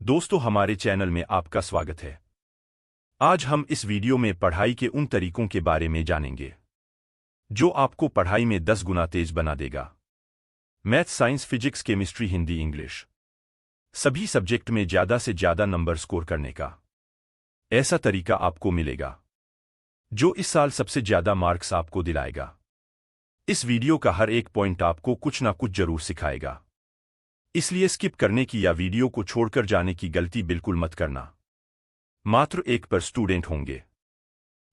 दोस्तों, हमारे चैनल में आपका स्वागत है। आज हम इस वीडियो में पढ़ाई के उन तरीकों के बारे में जानेंगे जो आपको पढ़ाई में 10 गुना तेज बना देगा। Math, science, physics, chemistry, Hindi, English, सभी सब्जेक्ट में ज़्यादा से ज़्यादा नंबर स्कोर करने का ऐसा तरीका आपको मिलेगा जो इस साल सबसे ज़्यादा मार्क्स आपको दिलाएगा। इस वीडियो का हर एक पॉइंट आपको कुछ ना कुछ जरूर सिखाएगा, इसलिए स्किप करने की या वीडियो को छोड़कर जाने की गलती बिल्कुल मत करना। मात्र 1% स्टूडेंट होंगे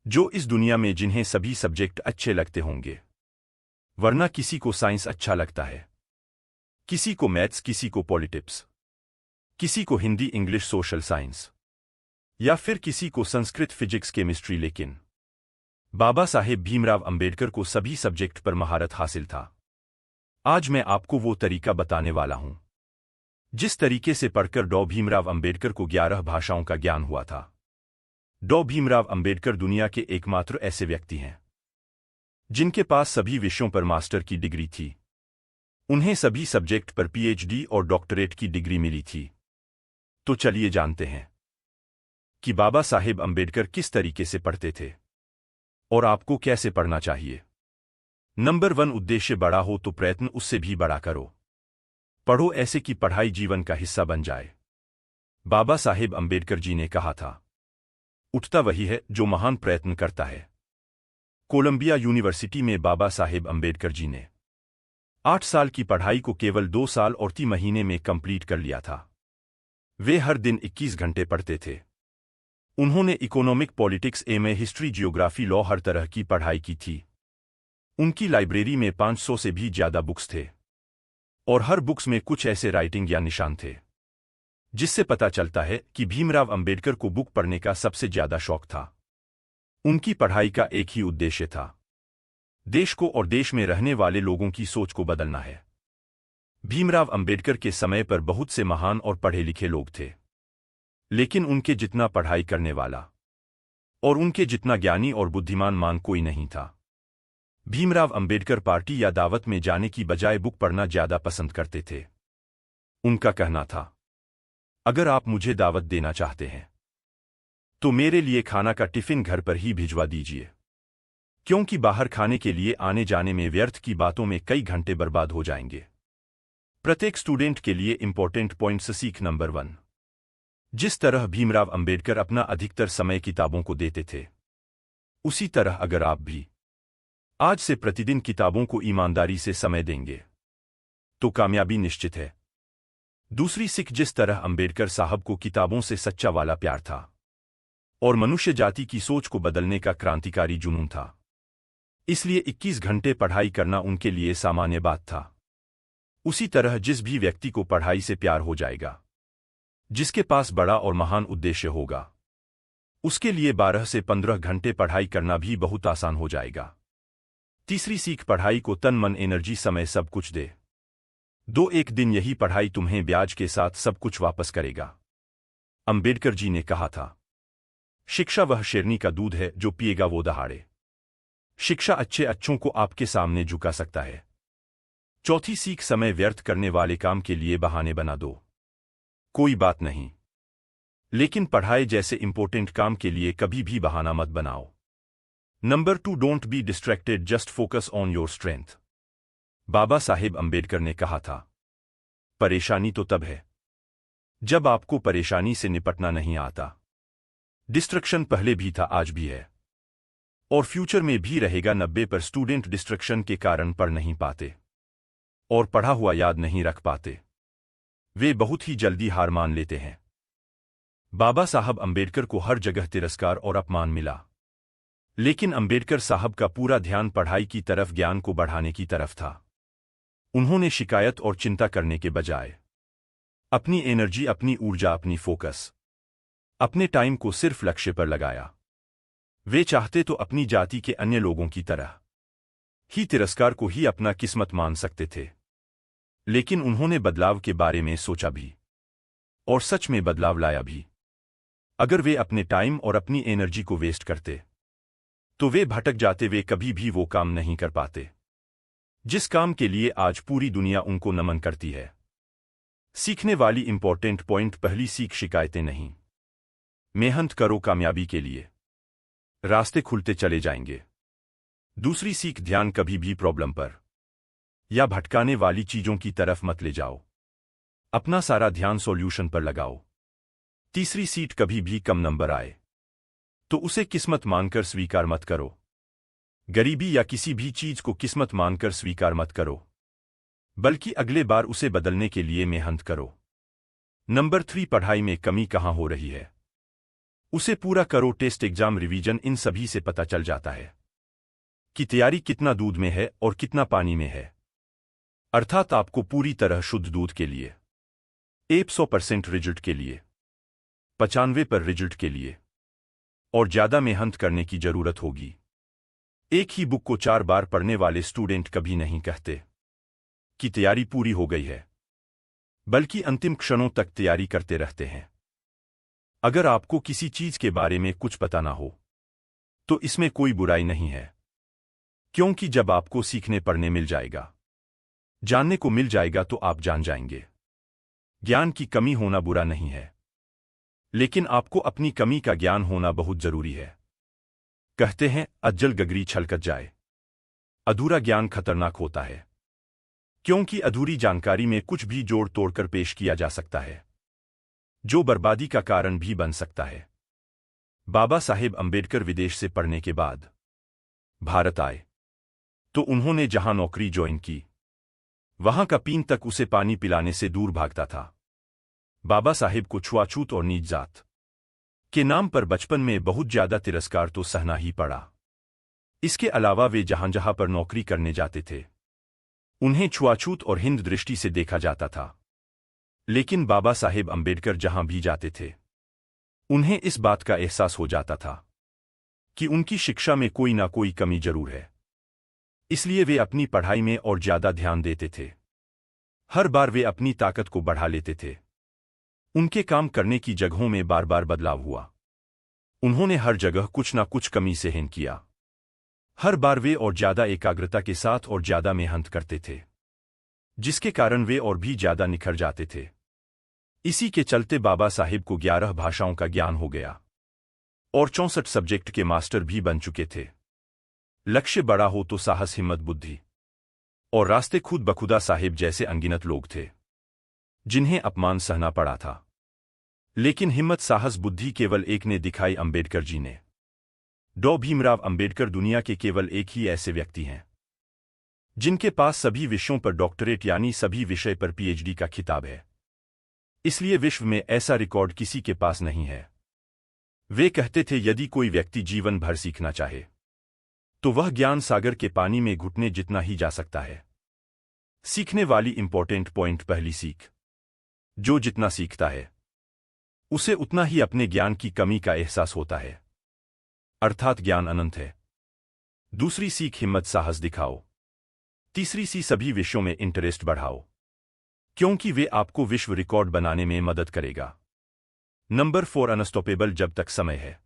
जो इस दुनिया में जिन्हें सभी सब्जेक्ट अच्छे लगते होंगे, वरना किसी को साइंस अच्छा लगता है, किसी को मैथ्स, किसी को पॉलिटिक्स, किसी को हिंदी, इंग्लिश, सोशल साइंस, या फिर किसी को संस्कृत, फिजिक्स, केमिस्ट्री। लेकिन बाबा साहेब भीमराव अंबेडकर को सभी सब्जेक्ट पर महारत हासिल था। आज मैं आपको वो तरीका बताने वाला हूं जिस तरीके से पढ़कर डॉ भीमराव अंबेडकर को 11 भाषाओं का ज्ञान हुआ था। डॉ भीमराव अंबेडकर दुनिया के एकमात्र ऐसे व्यक्ति हैं जिनके पास सभी विषयों पर मास्टर की डिग्री थी। उन्हें सभी सब्जेक्ट पर पीएचडी और डॉक्टरेट की डिग्री मिली थी। तो चलिए जानते हैं कि बाबा साहेब अंबेडकर किस तरीके से पढ़ते थे और आपको कैसे पढ़ना चाहिए। नंबर 1, उद्देश्य बड़ा हो तो प्रयत्न उससे भी बड़ा करो। पढ़ो ऐसे कि पढ़ाई जीवन का हिस्सा बन जाए। बाबा साहेब अंबेडकर जी ने कहा था, उठता वही है जो महान प्रयत्न करता है। कोलंबिया यूनिवर्सिटी में बाबा साहेब अंबेडकर जी ने 8 साल की पढ़ाई को केवल 2 साल और 3 महीने में कंप्लीट कर लिया था। वे हर दिन 21 घंटे पढ़ते थे। उन्होंने economic, politics, MA, history, geography, law, हर तरह की पढ़ाई की थी। उनकी लाइब्रेरी में 500 से भी ज्यादा बुक्स थे और हर बुक्स में कुछ ऐसे राइटिंग या निशान थे जिससे पता चलता है कि भीमराव अंबेडकर को बुक पढ़ने का सबसे ज्यादा शौक था। उनकी पढ़ाई का एक ही उद्देश्य था, देश को और देश में रहने वाले लोगों की सोच को बदलना है। भीमराव अंबेडकर के समय पर बहुत से महान और पढ़े लिखे लोग थे, लेकिन उनके जितना पढ़ाई करने वाला और उनके जितना ज्ञानी और बुद्धिमान मान कोई नहीं था। भीमराव अंबेडकर पार्टी या दावत में जाने की बजाय बुक पढ़ना ज्यादा पसंद करते थे। उनका कहना था, अगर आप मुझे दावत देना चाहते हैं तो मेरे लिए खाना का टिफिन घर पर ही भिजवा दीजिए, क्योंकि बाहर खाने के लिए आने जाने में व्यर्थ की बातों में कई घंटे बर्बाद हो जाएंगे। प्रत्येक स्टूडेंट के लिए इंपॉर्टेंट पॉइंट्स सीख। नंबर 1, जिस तरह भीमराव अंबेडकर अपना अधिकतर समय किताबों को देते थे, उसी तरह अगर आप भी आज से प्रतिदिन किताबों को ईमानदारी से समय देंगे तो कामयाबी निश्चित है। दूसरी सीख, जिस तरह अंबेडकर साहब को किताबों से सच्चा वाला प्यार था और मनुष्य जाति की सोच को बदलने का क्रांतिकारी जुनून था, इसलिए 21 घंटे पढ़ाई करना उनके लिए सामान्य बात था। उसी तरह जिस भी व्यक्ति को पढ़ाई से प्यार हो जाएगा, जिसके पास बड़ा और महान उद्देश्य होगा, उसके लिए 12 से 15 घंटे पढ़ाई करना भी बहुत आसान हो जाएगा। तीसरी सीख, पढ़ाई को तन, मन, एनर्जी, समय सब कुछ दे दो। एक दिन यही पढ़ाई तुम्हें ब्याज के साथ सब कुछ वापस करेगा। अंबेडकर जी ने कहा था, शिक्षा वह शेरनी का दूध है जो पिएगा वो दहाड़े। शिक्षा अच्छों को आपके सामने झुका सकता है। चौथी सीख, समय व्यर्थ करने वाले काम के लिए बहाने बना दो। कोई बात नहीं, लेकिन पढ़ाई जैसे इंपॉर्टेंट काम के लिए कभी भी बहाना मत बनाओ। Number 2, don't be distracted, just focus on your strength. Baba Saheb Ambedkar ने कहा था, परेशानी तो तब है जब आपको परेशानी से निपटना नहीं आता। डिस्ट्रक्शन पहले भी था, आज भी है और फ्यूचर में भी रहेगा। 90% स्टूडेंट डिस्ट्रक्शन के कारण पढ़ नहीं पाते और पढ़ा हुआ याद नहीं रख पाते। वे बहुत ही जल्दी हार मान लेते हैं। बाबा साहब अंबेडकर को हर जगह तिरस्कार और अपमान मिला, लेकिन अंबेडकर साहब का पूरा ध्यान पढ़ाई की तरफ, ज्ञान को बढ़ाने की तरफ था। उन्होंने शिकायत और चिंता करने के बजाय अपनी एनर्जी, अपनी ऊर्जा, अपनी फोकस, अपने टाइम को सिर्फ लक्ष्य पर लगाया। वे चाहते तो अपनी जाति के अन्य लोगों की तरह ही तिरस्कार को ही अपना किस्मत मान सकते थे, लेकिन उन्होंने बदलाव के बारे में सोचा भी और सच में बदलाव लाया भी। अगर वे अपने टाइम और अपनी एनर्जी को वेस्ट करते तो वे भटक जाते, वे कभी भी वो काम नहीं कर पाते जिस काम के लिए आज पूरी दुनिया उनको नमन करती है। सीखने वाली इंपॉर्टेंट पॉइंट। पहली सीख, शिकायतें नहीं। मेहनत करो, कामयाबी के लिए रास्ते खुलते चले जाएंगे। दूसरी सीख, ध्यान कभी भी प्रॉब्लम पर या भटकाने वाली चीजों की तरफ मत ले जाओ। अपना सारा ध्यान सॉल्यूशन पर लगाओ। तीसरी सीख, कभी भी कम नंबर आए तो उसे किस्मत मानकर स्वीकार मत करो। गरीबी या किसी भी चीज को किस्मत मानकर स्वीकार मत करो, बल्कि अगले बार उसे बदलने के लिए मेहनत करो। नंबर 3, पढ़ाई में कमी कहां हो रही है उसे पूरा करो। टेस्ट, एग्जाम, रिवीजन, इन सभी से पता चल जाता है कि तैयारी कितना दूध में है और कितना पानी में है। अर्थात आपको पूरी तरह शुद्ध दूध के लिए 100% रिजल्ट के लिए 95 पर रिजल्ट के लिए और ज्यादा मेहनत करने की जरूरत होगी। एक ही बुक को 4 बार पढ़ने वाले स्टूडेंट कभी नहीं कहते कि तैयारी पूरी हो गई है, बल्कि अंतिम क्षणों तक तैयारी करते रहते हैं। अगर आपको किसी चीज के बारे में कुछ पता ना हो तो इसमें कोई बुराई नहीं है, क्योंकि जब आपको सीखने पढ़ने मिल जाएगा, जानने को मिल जाएगा, तो आप जान जाएंगे। ज्ञान की कमी होना बुरा नहीं है, लेकिन आपको अपनी कमी का ज्ञान होना बहुत जरूरी है। कहते हैं, अज्जल गगरी छलकत जाए। अधूरा ज्ञान खतरनाक होता है, क्योंकि अधूरी जानकारी में कुछ भी जोड़ तोड़कर पेश किया जा सकता है, जो बर्बादी का कारण भी बन सकता है। बाबा साहेब अंबेडकर विदेश से पढ़ने के बाद भारत आए तो उन्होंने जहां नौकरी ज्वाइन की, वहां का पीन तक उसे पानी पिलाने से दूर भागता था। बाबा साहेब को छुआछूत और नीच जात के नाम पर बचपन में बहुत ज्यादा तिरस्कार तो सहना ही पड़ा। इसके अलावा वे जहां जहां पर नौकरी करने जाते थे, उन्हें छुआछूत और हिंद दृष्टि से देखा जाता था। लेकिन बाबा साहेब अंबेडकर जहां भी जाते थे, उन्हें इस बात का एहसास हो जाता था कि उनकी शिक्षा में कोई ना कोई कमी जरूर है। इसलिए वे अपनी पढ़ाई में और ज्यादा ध्यान देते थे। हर बार वे अपनी ताकत को बढ़ा लेते थे। उनके काम करने की जगहों में बार बार बदलाव हुआ। उन्होंने हर जगह कुछ ना कुछ कमी सहन किया। हर बार वे और ज्यादा एकाग्रता के साथ और ज्यादा मेहनत करते थे, जिसके कारण वे और भी ज्यादा निखर जाते थे। इसी के चलते बाबा साहेब को 11 भाषाओं का ज्ञान हो गया और 64 सब्जेक्ट के मास्टर भी बन चुके थे। लक्ष्य बड़ा हो तो साहस, हिम्मत, बुद्धि और रास्ते खुद बखुदा साहेब जैसे अनगिनत लोग थे जिन्हें अपमान सहना पड़ा था, लेकिन हिम्मत, साहस, बुद्धि केवल एक ने दिखाई, अंबेडकर जी ने। डॉ भीमराव अंबेडकर दुनिया के केवल एक ही ऐसे व्यक्ति हैं जिनके पास सभी विषयों पर डॉक्टरेट यानी सभी विषय पर पीएचडी का खिताब है। इसलिए विश्व में ऐसा रिकॉर्ड किसी के पास नहीं है। वे कहते थे, यदि कोई व्यक्ति जीवन भर सीखना चाहे तो वह ज्ञान सागर के पानी में घुटने जितना ही जा सकता है। सीखने वाली इंपॉर्टेंट पॉइंट। पहली सीख, जो जितना सीखता है उसे उतना ही अपने ज्ञान की कमी का एहसास होता है, अर्थात ज्ञान अनंत है। दूसरी सीख, हिम्मत, साहस दिखाओ। तीसरी सी, सभी विषयों में इंटरेस्ट बढ़ाओ, क्योंकि वे आपको विश्व रिकॉर्ड बनाने में मदद करेगा। Number 4, unstoppable. जब तक समय है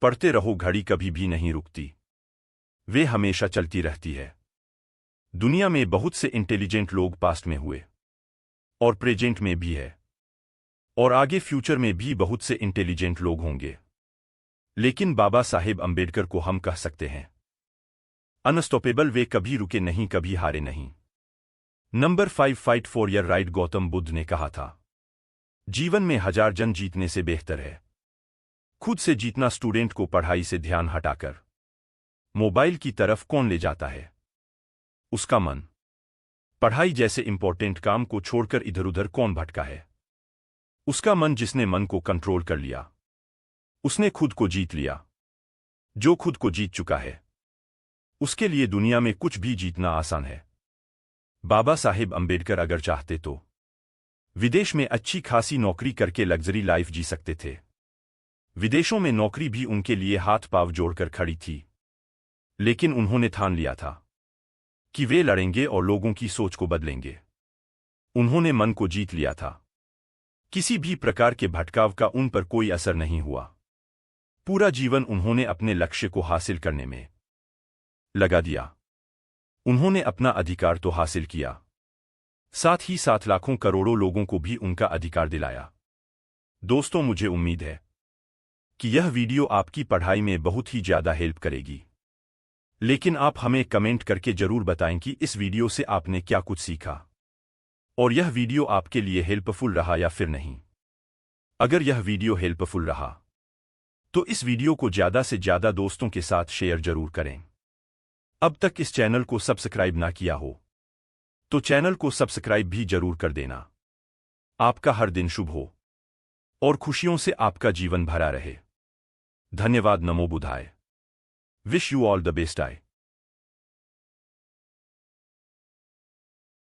पढ़ते रहो, घड़ी कभी भी नहीं रुकती, वे हमेशा चलती रहती है। दुनिया में बहुत से इंटेलिजेंट लोग पास्ट में हुए और प्रेजेंट में भी है, और आगे फ्यूचर में भी बहुत से इंटेलिजेंट लोग होंगे, लेकिन बाबा साहेब अंबेडकर को हम कह सकते हैं अनस्टॉपेबल। वे कभी रुके नहीं, कभी हारे नहीं। Number 5, fight for your right. Gautam Buddha ने कहा था, जीवन में 1000 जन जीतने से बेहतर है खुद से जीतना। स्टूडेंट को पढ़ाई से ध्यान हटाकर मोबाइल की तरफ कौन ले जाता है? उसका मन। पढ़ाई जैसे इंपॉर्टेंट काम को छोड़कर इधर उधर कौन भटका है? उसका मन। जिसने मन को कंट्रोल कर लिया, उसने खुद को जीत लिया। जो खुद को जीत चुका है, उसके लिए दुनिया में कुछ भी जीतना आसान है। बाबा साहेब अंबेडकर अगर चाहते तो विदेश में अच्छी खासी नौकरी करके लग्जरी लाइफ जी सकते थे। विदेशों में नौकरी भी उनके लिए हाथ पांव जोड़कर खड़ी थी, लेकिन उन्होंने ठान लिया था कि वे लड़ेंगे और लोगों की सोच को बदलेंगे। उन्होंने मन को जीत लिया था। किसी भी प्रकार के भटकाव का उन पर कोई असर नहीं हुआ। पूरा जीवन उन्होंने अपने लक्ष्य को हासिल करने में लगा दिया। उन्होंने अपना अधिकार तो हासिल किया, साथ ही साथ लाखों करोड़ों लोगों को भी उनका अधिकार दिलाया। दोस्तों, मुझे उम्मीद है कि यह वीडियो आपकी पढ़ाई में बहुत ही ज़्यादा हेल्प करेगी। लेकिन आप हमें कमेंट करके जरूर बताएं कि इस वीडियो से आपने क्या कुछ सीखा और यह वीडियो आपके लिए हेल्पफुल रहा या फिर नहीं। अगर यह वीडियो हेल्पफुल रहा तो इस वीडियो को ज़्यादा से ज़्यादा दोस्तों के साथ शेयर जरूर करें। अब तक इस चैनल को सब्सक्राइब ना किया हो तो चैनल को सब्सक्राइब भी जरूर कर देना। आपका हर दिन शुभ हो और खुशियों से आपका जीवन भरा रहे। धन्यवाद। नमो बुद्धाय। Wish you all the best. I